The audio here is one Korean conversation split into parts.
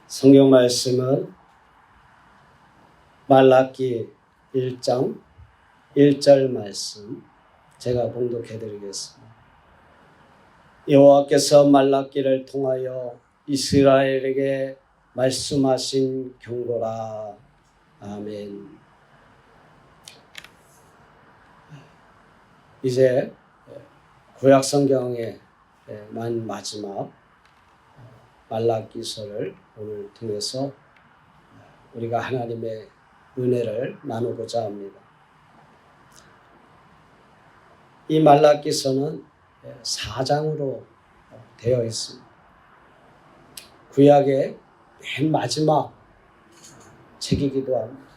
성경 말씀은 말라기 1장 1절 말씀 제가 봉독해 드리겠습니다. 여호와께서 말라기를 통하여 이스라엘에게 말씀하신 경고라. 아멘. 이제 구약 성경의 맨 마지막 말라기서를 오늘 통해서 우리가 하나님의 은혜를 나누고자 합니다. 이 말라기서는 4장으로 되어 있습니다. 구약의 맨 마지막 책이기도 합니다.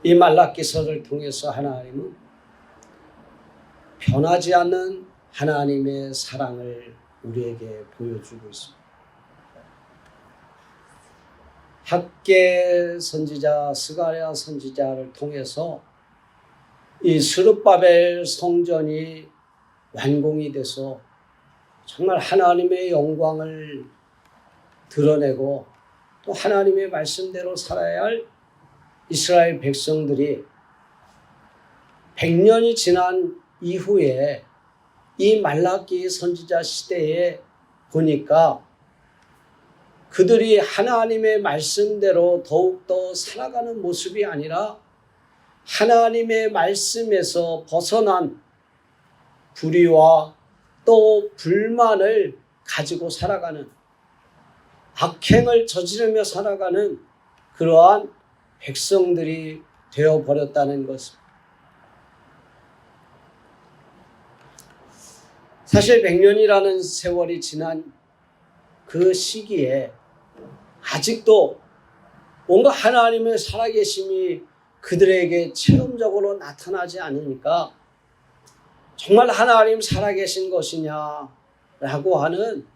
이 말라기서를 통해서 하나님은 변하지 않는 하나님의 사랑을 우리에게 보여주고 있습니다. 학개 선지자, 스가랴 선지자를 통해서 이 스룹바벨 성전이 완공이 돼서 정말 하나님의 영광을 드러내고 또 하나님의 말씀대로 살아야 할 이스라엘 백성들이 100년이 지난 이후에 이 말라기 선지자 시대에 보니까 그들이 하나님의 말씀대로 더욱더 살아가는 모습이 아니라 하나님의 말씀에서 벗어난 불의와 또 불만을 가지고 살아가는, 악행을 저지르며 살아가는 그러한 백성들이 되어버렸다는 것입니다. 사실 100년이라는 세월이 지난 그 시기에 아직도 뭔가 하나님의 살아계심이 그들에게 체험적으로 나타나지 않으니까 정말 하나님 살아계신 것이냐라고 하는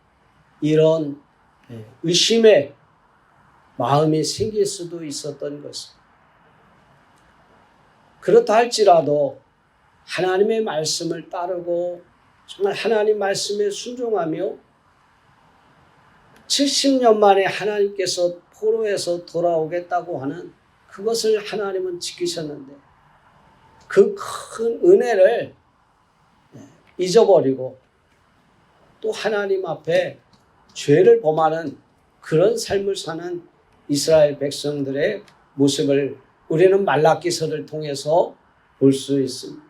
이런 의심의 마음이 생길 수도 있었던 것입니다. 그렇다 할지라도 하나님의 말씀을 따르고 정말 하나님 말씀에 순종하며 70년 만에 하나님께서 포로에서 돌아오겠다고 하는 그것을 하나님은 지키셨는데 그 큰 은혜를 잊어버리고 또 하나님 앞에 죄를 범하는 그런 삶을 사는 이스라엘 백성들의 모습을 우리는 말라기서를 통해서 볼 수 있습니다.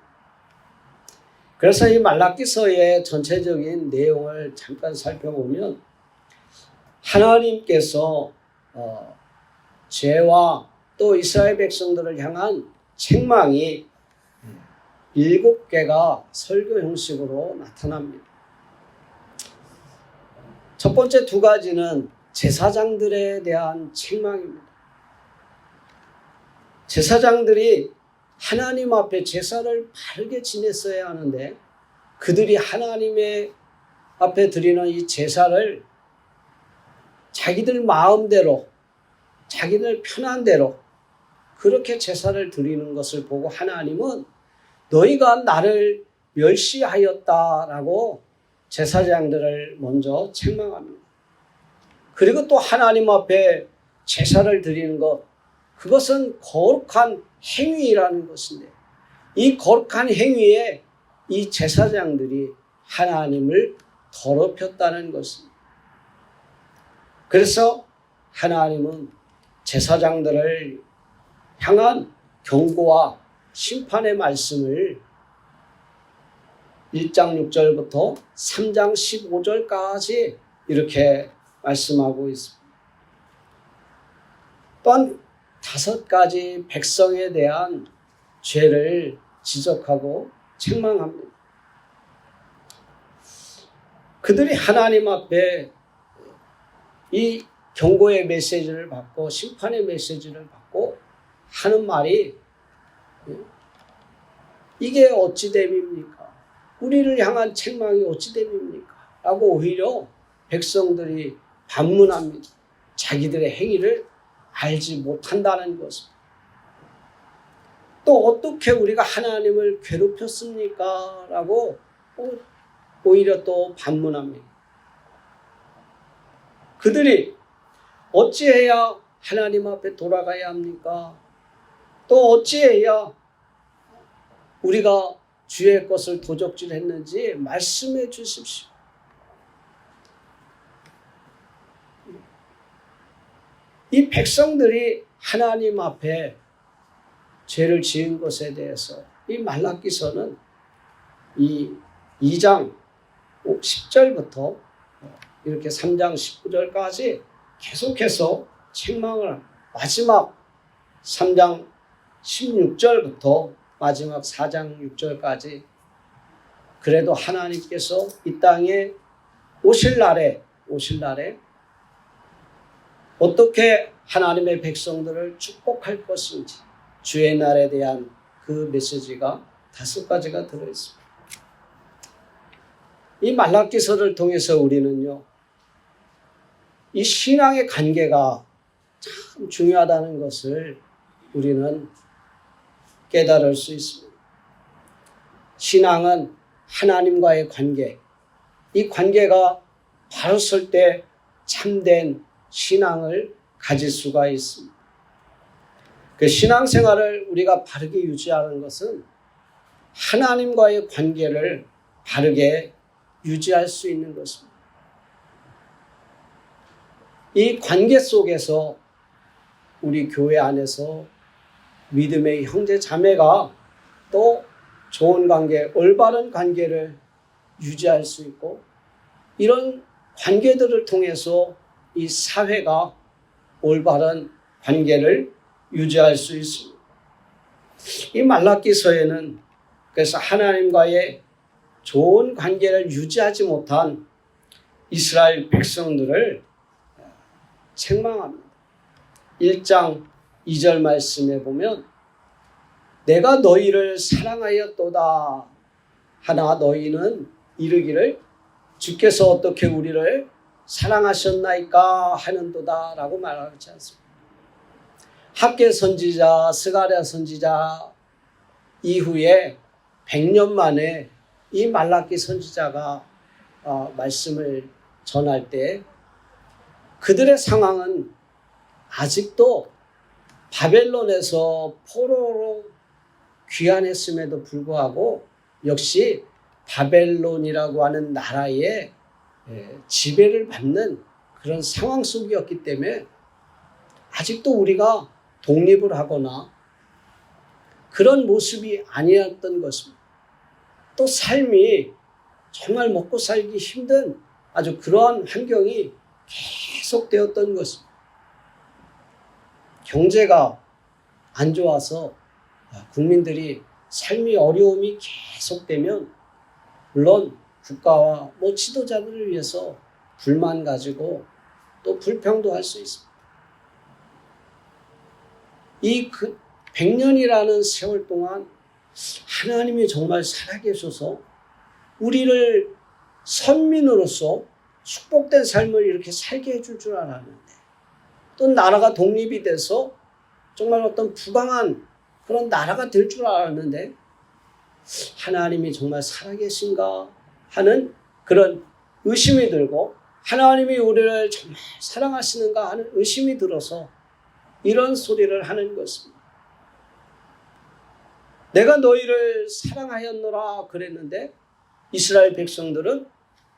그래서 이 말라기서의 전체적인 내용을 잠깐 살펴보면 하나님께서 죄와 또 이스라엘 백성들을 향한 책망이 7개가 설교 형식으로 나타납니다. 첫 번째 2가지는 제사장들에 대한 책망입니다. 제사장들이 하나님 앞에 제사를 바르게 지냈어야 하는데 그들이 하나님의 앞에 드리는 이 제사를 자기들 마음대로, 자기들 편한 대로 그렇게 제사를 드리는 것을 보고 하나님은 너희가 나를 멸시하였다라고 제사장들을 먼저 책망합니다. 그리고 또 하나님 앞에 제사를 드리는 것, 그것은 거룩한 행위라는 것인데 이 거룩한 행위에 이 제사장들이 하나님을 더럽혔다는 것입니다. 그래서 하나님은 제사장들을 향한 경고와 심판의 말씀을 1장 6절부터 3장 15절까지 이렇게 말씀하고 있습니다. 또한 5가지 백성에 대한 죄를 지적하고 책망합니다. 그들이 하나님 앞에 이 경고의 메시지를 받고 심판의 메시지를 받고 하는 말이 이게 어찌 됨입니까? 우리를 향한 책망이 어찌 됨입니까? 라고 오히려 백성들이 반문합니다. 자기들의 행위를 알지 못한다는 것입니다. 또 어떻게 우리가 하나님을 괴롭혔습니까? 라고 오히려 또 반문합니다. 그들이 어찌해야 하나님 앞에 돌아가야 합니까? 또 어찌해야 우리가 주의 것을 도적질했는지 말씀해 주십시오. 이 백성들이 하나님 앞에 죄를 지은 것에 대해서 이 말라기서는 이 2장 10절부터 이렇게 3장 19절까지 계속해서 책망을 마지막 3장 16절부터 마지막 4장 6절까지 그래도 하나님께서 이 땅에 오실 날에 어떻게 하나님의 백성들을 축복할 것인지 주의 날에 대한 그 메시지가 5가지가 들어있습니다. 이 말라기서를 통해서 우리는요, 이 신앙의 관계가 참 중요하다는 것을 우리는 깨달을 수 있습니다. 신앙은 하나님과의 관계, 이 관계가 바로 설 때 참된 신앙을 가질 수가 있습니다. 그 신앙생활을 우리가 바르게 유지하는 것은 하나님과의 관계를 바르게 유지할 수 있는 것입니다. 이 관계 속에서 우리 교회 안에서 믿음의 형제 자매가 또 좋은 관계, 올바른 관계를 유지할 수 있고 이런 관계들을 통해서 이 사회가 올바른 관계를 유지할 수 있습니다. 이 말라기서에는 그래서 하나님과의 좋은 관계를 유지하지 못한 이스라엘 백성들을 책망합니다. 1장 2절 말씀에 보면 내가 너희를 사랑하였도다 하나 너희는 이르기를 주께서 어떻게 우리를 사랑하셨나이까 하는도다 라고 말하지 않습니다. 학개 선지자, 스가랴 선지자 이후에 100년 만에 이 말라기 선지자가 말씀을 전할 때 그들의 상황은 아직도 바벨론에서 포로로 귀환했음에도 불구하고 역시 바벨론이라고 하는 나라의 지배를 받는 그런 상황 속이었기 때문에 아직도 우리가 독립을 하거나 그런 모습이 아니었던 것입니다. 또 삶이 정말 먹고 살기 힘든 아주 그러한 환경이 계속되었던 것입니다. 경제가 안 좋아서 국민들이 삶이 어려움이 계속되면 물론 국가와 지도자들을 위해서 불만 가지고 또 불평도 할 수 있습니다. 이 100년이라는 세월 동안 하나님이 정말 살아계셔서 우리를 선민으로서 축복된 삶을 이렇게 살게 해줄 줄 알았는데 또 나라가 독립이 돼서 정말 어떤 부강한 그런 나라가 될 줄 알았는데 하나님이 정말 살아계신가 하는 그런 의심이 들고 하나님이 우리를 정말 사랑하시는가 하는 의심이 들어서 이런 소리를 하는 것입니다. 내가 너희를 사랑하였노라 그랬는데 이스라엘 백성들은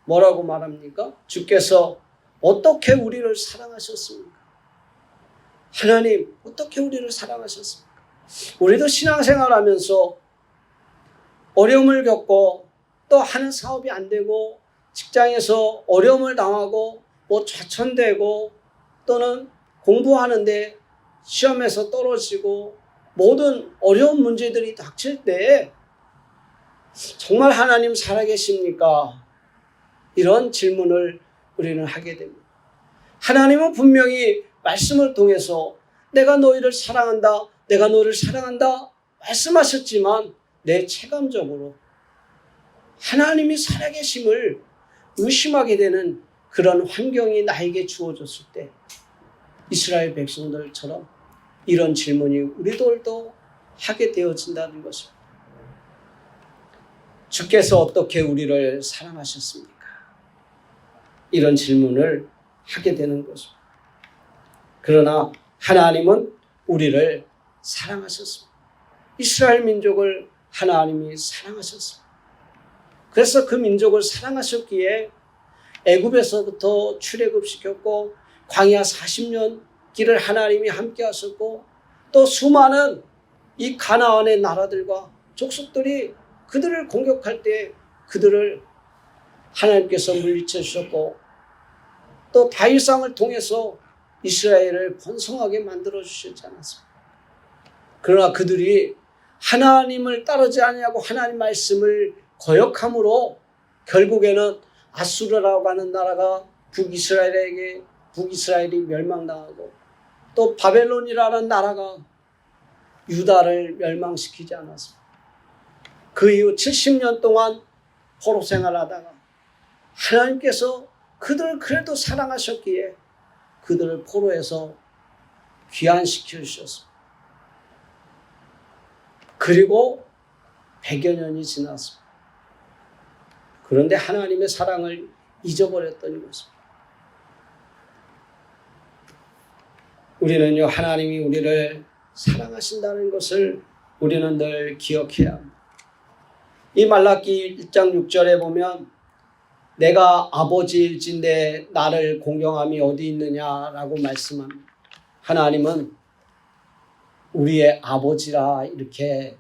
뭐라고 말합니까? 주께서 어떻게 우리를 사랑하셨습니까? 하나님 어떻게 우리를 사랑하셨습니까? 우리도 신앙생활하면서 어려움을 겪고 또 하는 사업이 안 되고 직장에서 어려움을 당하고 좌천되고 또는 공부하는데 시험에서 떨어지고 모든 어려운 문제들이 닥칠 때 정말 하나님 살아계십니까? 이런 질문을 우리는 하게 됩니다. 하나님은 분명히 말씀을 통해서 내가 너희를 사랑한다, 내가 너를 사랑한다 말씀하셨지만 내 체감적으로 하나님이 살아계심을 의심하게 되는 그런 환경이 나에게 주어졌을 때 이스라엘 백성들처럼 이런 질문이 우리들도 하게 되어진다는 것입니다. 주께서 어떻게 우리를 사랑하셨습니까? 이런 질문을 하게 되는 것입니다. 그러나 하나님은 우리를 사랑하셨습니다. 이스라엘 민족을 하나님이 사랑하셨습니다. 그래서 그 민족을 사랑하셨기에 애굽에서부터 출애굽시켰고 광야 40년 길을 하나님이 함께 하셨고 또 수많은 이 가나안의 나라들과 족속들이 그들을 공격할 때 그들을 하나님께서 물리쳐 주셨고 또 다윗왕을 통해서 이스라엘을 번성하게 만들어 주셨지 않았습니까? 그러나 그들이 하나님을 따르지 아니하고 하나님 말씀을 거역함으로 결국에는 아수르라고 하는 나라가 북이스라엘이 멸망당하고 또 바벨론이라는 나라가 유다를 멸망시키지 않았습니다. 그 이후 70년 동안 포로 생활하다가 하나님께서 그들을 그래도 사랑하셨기에 그들을 포로에서 귀환시켜 주셨습니다. 그리고 100여 년이 지났습니다. 그런데 하나님의 사랑을 잊어버렸던 것입니다. 우리는요, 하나님이 우리를 사랑하신다는 것을 우리는 늘 기억해야 합니다. 이 말라기 1장 6절에 보면 내가 아버지일진데 나를 공경함이 어디 있느냐라고 말씀합니다. 하나님은 우리의 아버지라 이렇게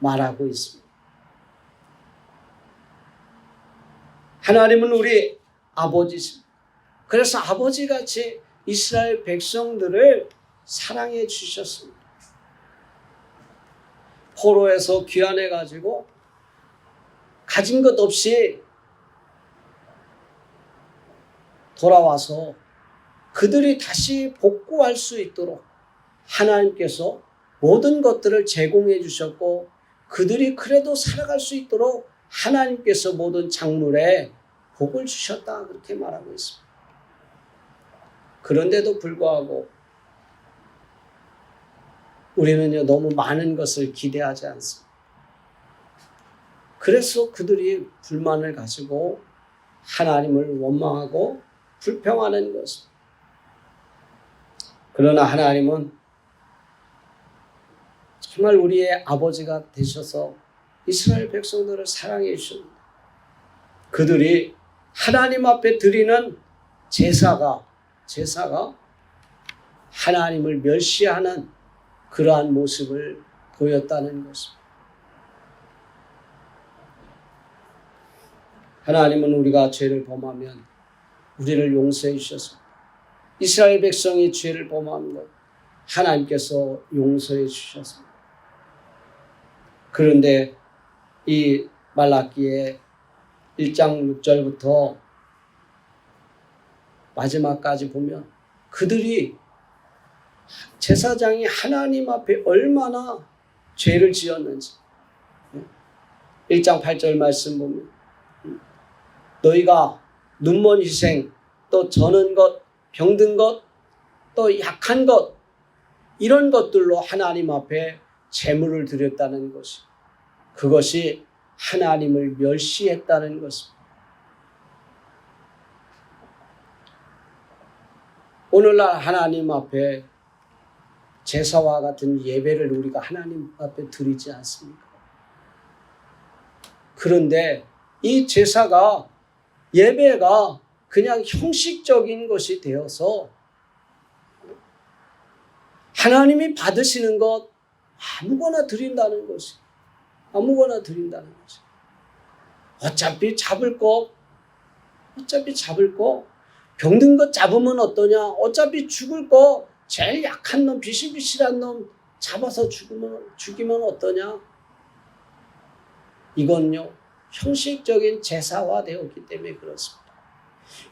말하고 있습니다. 하나님은 우리 아버지십니다. 그래서 아버지같이 이스라엘 백성들을 사랑해 주셨습니다. 포로에서 귀환해가지고 가진 것 없이 돌아와서 그들이 다시 복구할 수 있도록 하나님께서 모든 것들을 제공해 주셨고 그들이 그래도 살아갈 수 있도록 하나님께서 모든 작물에 복을 주셨다 그렇게 말하고 있습니다. 그런데도 불구하고 우리는요 너무 많은 것을 기대하지 않습니다. 그래서 그들이 불만을 가지고 하나님을 원망하고 불평하는 것입니다. 그러나 하나님은 정말 우리의 아버지가 되셔서 이스라엘 백성들을 사랑해 주십니다. 그들이 하나님 앞에 드리는 제사가 하나님을 멸시하는 그러한 모습을 보였다는 것입니다. 하나님은 우리가 죄를 범하면 우리를 용서해 주셨습니다. 이스라엘 백성이 죄를 범한 것 하나님께서 용서해 주셨습니다. 그런데 이 말라기의 1장 6절부터 마지막까지 보면 그들이 제사장이 하나님 앞에 얼마나 죄를 지었는지 1장 8절 말씀 보면 너희가 눈먼 희생 또 저는 것 병든 것 또 약한 것 이런 것들로 하나님 앞에 제물을 드렸다는 것이 그것이 하나님을 멸시했다는 것입니다. 오늘날 하나님 앞에 제사와 같은 예배를 우리가 하나님 앞에 드리지 않습니까? 그런데 이 제사가 예배가 그냥 형식적인 것이 되어서 하나님이 받으시는 것 아무거나 드린다는 것이 어차피 잡을 거 병든 것 잡으면 어떠냐 어차피 죽을 거 제일 약한 놈 비실비실한 놈 잡아서 죽이면 어떠냐 이건요 형식적인 제사화되었기 때문에 그렇습니다.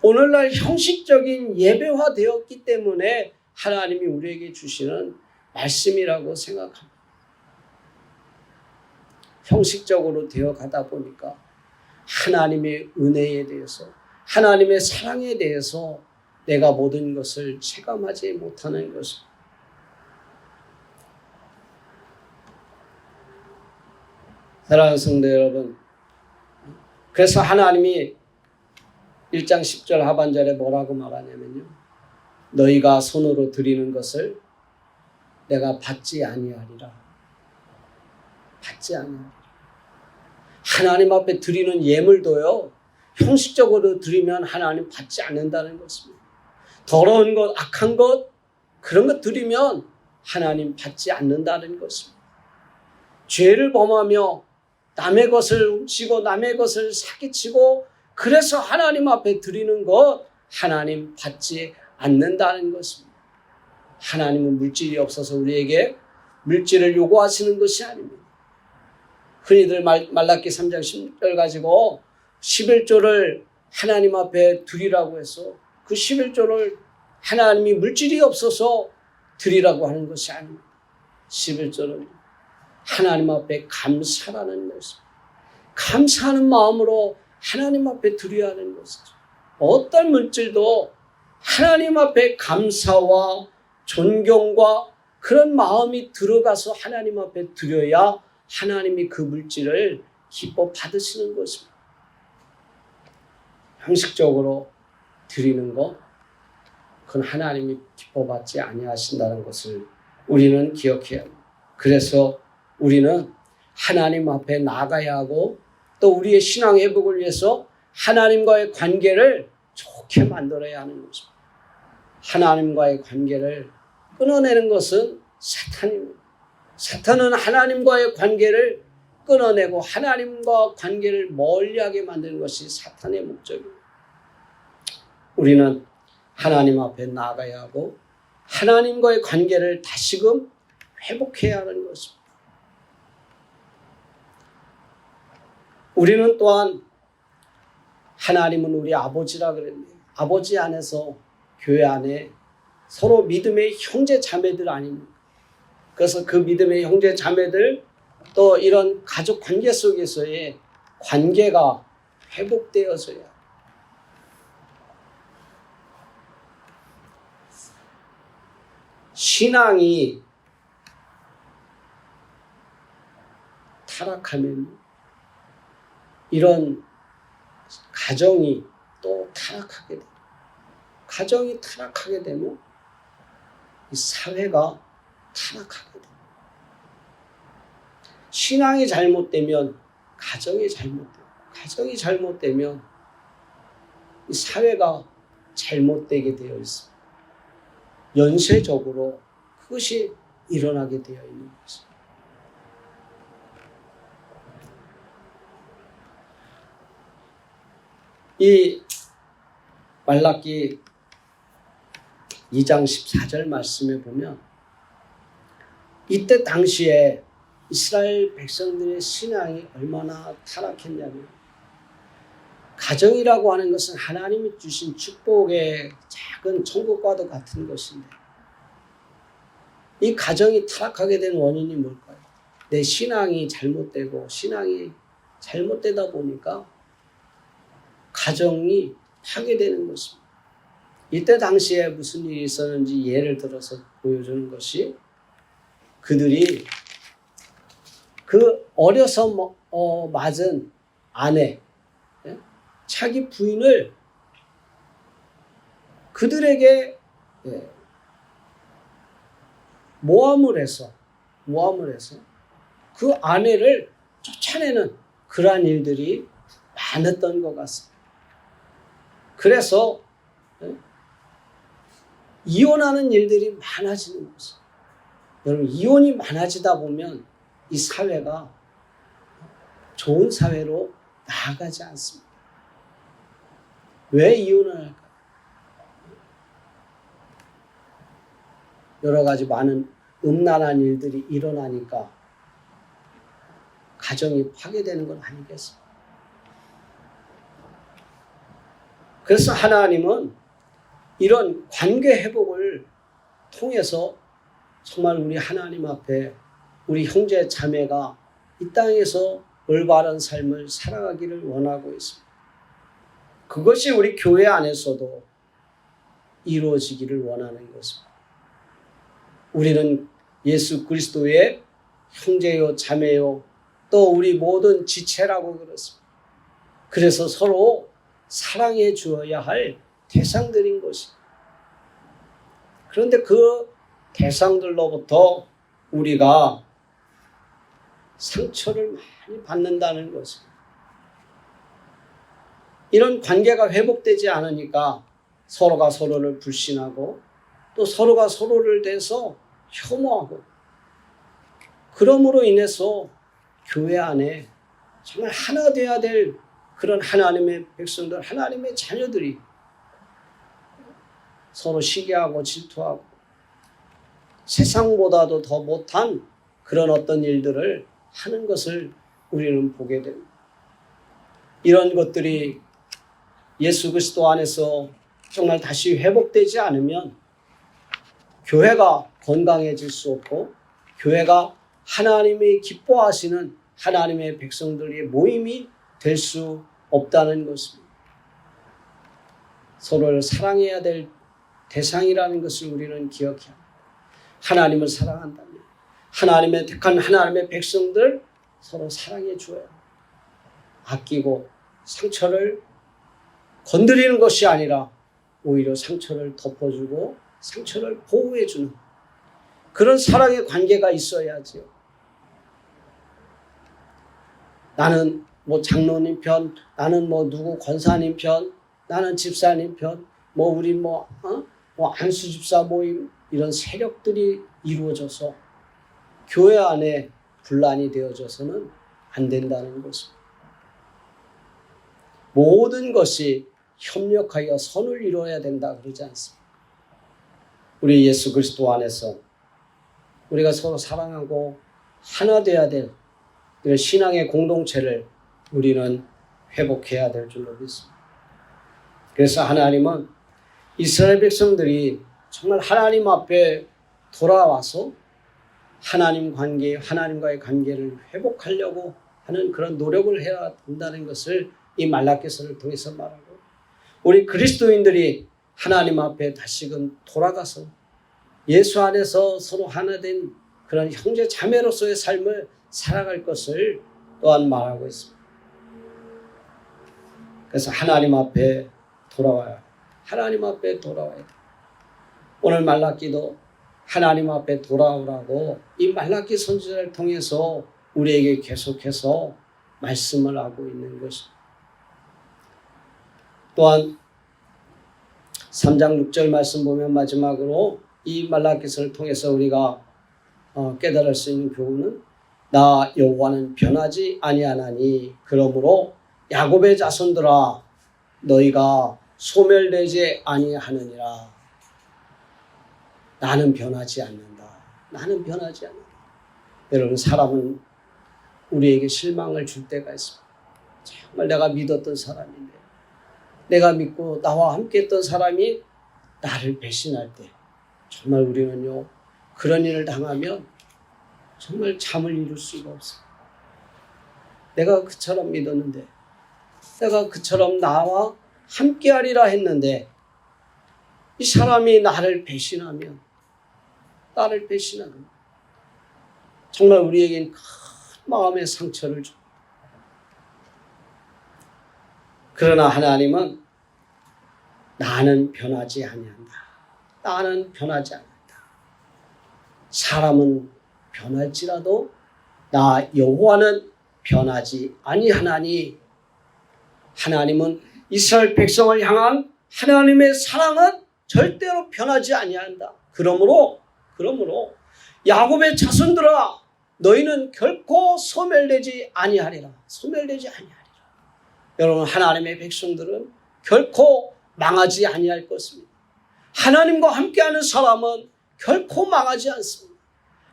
오늘날 형식적인 예배화되었기 때문에 하나님이 우리에게 주시는 말씀이라고 생각합니다. 형식적으로 되어가다 보니까 하나님의 은혜에 대해서 하나님의 사랑에 대해서 내가 모든 것을 체감하지 못하는 것입니다. 사랑하는 성도 여러분, 그래서 하나님이 1장 10절 하반절에 뭐라고 말하냐면요. 너희가 손으로 드리는 것을 내가 받지 아니하리라. 받지 아니하리라. 하나님 앞에 드리는 예물도요, 형식적으로 드리면 하나님 받지 않는다는 것입니다. 더러운 것, 악한 것, 그런 것 드리면 하나님 받지 않는다는 것입니다. 죄를 범하며 남의 것을 훔치고 남의 것을 사기치고 그래서 하나님 앞에 드리는 것 하나님 받지 않는다는 것입니다. 하나님은 물질이 없어서 우리에게 물질을 요구하시는 것이 아닙니다. 흔히들 말라기 3장 10절 가지고 11조를 하나님 앞에 드리라고 해서 그 11조를 하나님이 물질이 없어서 드리라고 하는 것이 아닙니다. 11조는 하나님 앞에 감사라는 것입니다. 감사하는 마음으로 하나님 앞에 드려야 하는 것이죠. 어떤 물질도 하나님 앞에 감사와 존경과 그런 마음이 들어가서 하나님 앞에 드려야 하나님이 그 물질을 기뻐 받으시는 것입니다. 형식적으로 드리는 것, 그건 하나님이 기뻐 받지 아니하신다는 것을 우리는 기억해야 합니다. 그래서 우리는 하나님 앞에 나아가야 하고 또 우리의 신앙 회복을 위해서 하나님과의 관계를 좋게 만들어야 하는 것입니다. 하나님과의 관계를 끊어내는 것은 사탄입니다. 사탄은 하나님과의 관계를 끊어내고 하나님과 관계를 멀리하게 만드는 것이 사탄의 목적입니다. 우리는 하나님 앞에 나아가야 하고 하나님과의 관계를 다시금 회복해야 하는 것입니다. 우리는 또한 하나님은 우리 아버지라 그랬네요. 아버지 안에서 교회 안에 서로 믿음의 형제 자매들 아닙니까? 그래서 그 믿음의 형제 자매들 또 이런 가족 관계 속에서의 관계가 회복되어서야 신앙이 타락하면 이런 가정이 또 타락하게 돼요. 가정이 타락하게 되면 이 사회가 타락하게 돼요. 신앙이 잘못되면 가정이 잘못돼요. 가정이 잘못되면 이 사회가 잘못되게 되어 있습니다. 연쇄적으로 그것이 일어나게 되어 있는 것입니다. 이 말라기 2장 14절 말씀에 보면 이때 당시에 이스라엘 백성들의 신앙이 얼마나 타락했냐면 가정이라고 하는 것은 하나님이 주신 축복의 작은 천국과도 같은 것인데 이 가정이 타락하게 된 원인이 뭘까요? 내 신앙이 잘못되고 신앙이 잘못되다 보니까 가정이 파괴되는 것입니다. 이때 당시에 무슨 일이 있었는지 예를 들어서 보여주는 것이 그들이 그 어려서 맞은 아내, 자기 부인을 그들에게 모함을 해서 그 아내를 쫓아내는 그러한 일들이 많았던 것 같습니다. 그래서 이혼하는 일들이 많아지는 것이죠. 여러분, 이혼이 많아지다 보면 이 사회가 좋은 사회로 나아가지 않습니다. 왜 이혼을 할까요? 여러 가지 많은 음란한 일들이 일어나니까 가정이 파괴되는 건 아니겠습니까? 그래서 하나님은 이런 관계 회복을 통해서 정말 우리 하나님 앞에 우리 형제 자매가 이 땅에서 올바른 삶을 살아가기를 원하고 있습니다. 그것이 우리 교회 안에서도 이루어지기를 원하는 것입니다. 우리는 예수 그리스도의 형제요 자매요 또 우리 모든 지체라고 그렇습니다. 그래서 서로 사랑해 주어야 할 대상들인 것입니다. 그런데 그 대상들로부터 우리가 상처를 많이 받는다는 것입니다. 이런 관계가 회복되지 않으니까 서로가 서로를 불신하고 또 서로가 서로를 대해서 혐오하고, 그러므로 인해서 교회 안에 정말 하나 되어야 될 그런 하나님의 백성들, 하나님의 자녀들이 서로 시기하고 질투하고 세상보다도 더 못한 그런 어떤 일들을 하는 것을 우리는 보게 됩니다. 이런 것들이 예수 그리스도 안에서 정말 다시 회복되지 않으면 교회가 건강해질 수 없고, 교회가 하나님이 기뻐하시는 하나님의 백성들의 모임이 될 수 없다는 것입니다. 서로를 사랑해야 될 대상이라는 것을 우리는 기억해야 합니다. 하나님을 사랑한다면 하나님의 택한 하나님의 백성들 서로 사랑해 줘야 합니다. 아끼고 상처를 건드리는 것이 아니라 오히려 상처를 덮어주고 상처를 보호해주는 그런 사랑의 관계가 있어야지요. 나는 장로님 편, 나는 누구 권사님 편, 나는 집사님 편, 우리 안수 집사 모임, 이런 세력들이 이루어져서 교회 안에 분란이 되어져서는 안 된다는 것입니다. 모든 것이 협력하여 선을 이루어야 된다 그러지 않습니다. 우리 예수 그리스도 안에서 우리가 서로 사랑하고 하나 되어야 될 이런 신앙의 공동체를 우리는 회복해야 될 줄로 믿습니다. 그래서 하나님은 이스라엘 백성들이 정말 하나님 앞에 돌아와서 하나님과의 관계를 회복하려고 하는 그런 노력을 해야 된다는 것을 이 말라기서를 통해서 말하고, 우리 그리스도인들이 하나님 앞에 다시금 돌아가서 예수 안에서 서로 하나 된 그런 형제 자매로서의 삶을 살아갈 것을 또한 말하고 있습니다. 그래서 하나님 앞에 돌아와야, 하나님 앞에 돌아와야 돼. 오늘 말라기도 하나님 앞에 돌아오라고 이 말라기 선지자를 통해서 우리에게 계속해서 말씀을 하고 있는 것입니다. 또한 3장 6절 말씀 보면 마지막으로 이 말라기서를 통해서 우리가 깨달을 수 있는 교훈은, 나 여호와는 변하지 아니하나니 그러므로 야곱의 자손들아 너희가 소멸되지 아니하느니라. 나는 변하지 않는다. 나는 변하지 않는다. 여러분, 사람은 우리에게 실망을 줄 때가 있습니다. 정말 내가 믿었던 사람인데, 내가 믿고 나와 함께했던 사람이 나를 배신할 때 정말 우리는요, 그런 일을 당하면 정말 잠을 이룰 수가 없어요. 내가 그처럼 믿었는데, 내가 그처럼 나와 함께하리라 했는데 이 사람이 나를 배신하면 정말 우리에겐 큰 마음의 상처를 줍니다. 그러나 하나님은 나는 변하지 아니한다. 나는 변하지 않는다. 사람은 변할지라도 나 여호와는 변하지 아니하나니. 하나님은 이스라엘 백성을 향한 하나님의 사랑은 절대로 변하지 아니한다. 그러므로 야곱의 자손들아 너희는 결코 소멸되지 아니하리라. 소멸되지 아니하리라. 여러분, 하나님의 백성들은 결코 망하지 아니할 것입니다. 하나님과 함께하는 사람은 결코 망하지 않습니다.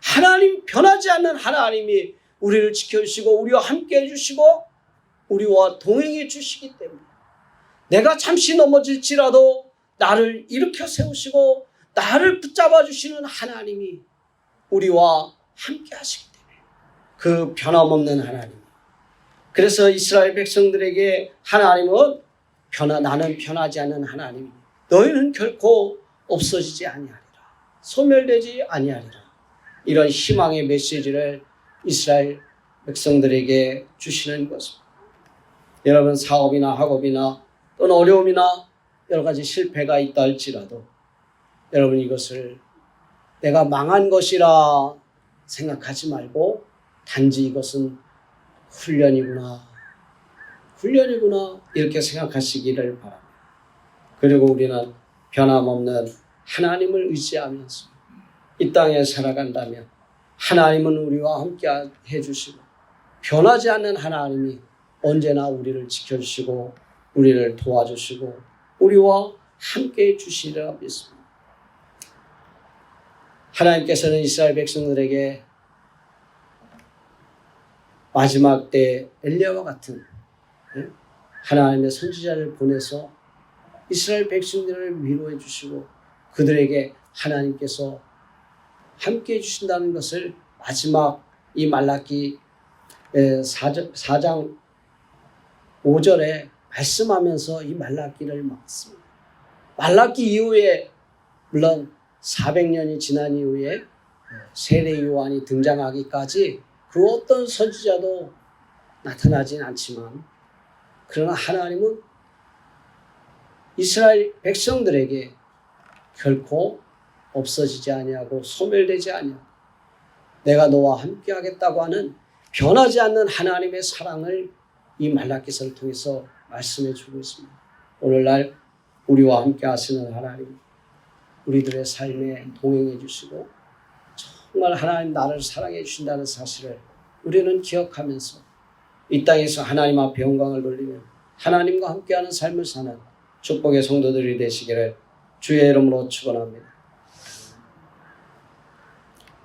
하나님, 변하지 않는 하나님이 우리를 지켜주시고 우리와 함께해 주시고 우리와 동행해 주시기 때문에, 내가 잠시 넘어질지라도 나를 일으켜 세우시고 나를 붙잡아 주시는 하나님이 우리와 함께 하시기 때문에, 그 변함없는 하나님. 그래서 이스라엘 백성들에게 하나님은 나는 변하지 않는 하나님, 너희는 결코 없어지지 아니하리라, 소멸되지 아니하리라. 이런 희망의 메시지를 이스라엘 백성들에게 주시는 것입니다. 여러분, 사업이나 학업이나 또는 어려움이나 여러 가지 실패가 있다 할지라도 여러분 이것을 내가 망한 것이라 생각하지 말고 단지 이것은 훈련이구나 이렇게 생각하시기를 바랍니다. 그리고 우리는 변함없는 하나님을 의지하면서 이 땅에 살아간다면 하나님은 우리와 함께 해주시고 변하지 않는 하나님이 언제나 우리를 지켜주시고 우리를 도와주시고 우리와 함께 해주시리라 믿습니다. 하나님께서는 이스라엘 백성들에게 마지막 때 엘리야와 같은 하나님의 선지자를 보내서 이스라엘 백성들을 위로해 주시고 그들에게 하나님께서 함께 해주신다는 것을 마지막 이 말라기 4장 5절에 말씀하면서 이 말라기를 막습니다. 말라기 이후에 물론 400년이 지난 이후에 세례 요한이 등장하기까지 그 어떤 선지자도 나타나진 않지만 그러나 하나님은 이스라엘 백성들에게 결코 없어지지 아니하고 소멸되지 아니하고 내가 너와 함께 하겠다고 하는 변하지 않는 하나님의 사랑을 이 말라기서를 통해서 말씀해 주고 있습니다. 오늘날 우리와 함께 하시는 하나님, 우리들의 삶에 동행해 주시고 정말 하나님 나를 사랑해 주신다는 사실을 우리는 기억하면서 이 땅에서 하나님 앞에 영광을 돌리며 하나님과 함께하는 삶을 사는 축복의 성도들이 되시기를 주의 이름으로 축원합니다.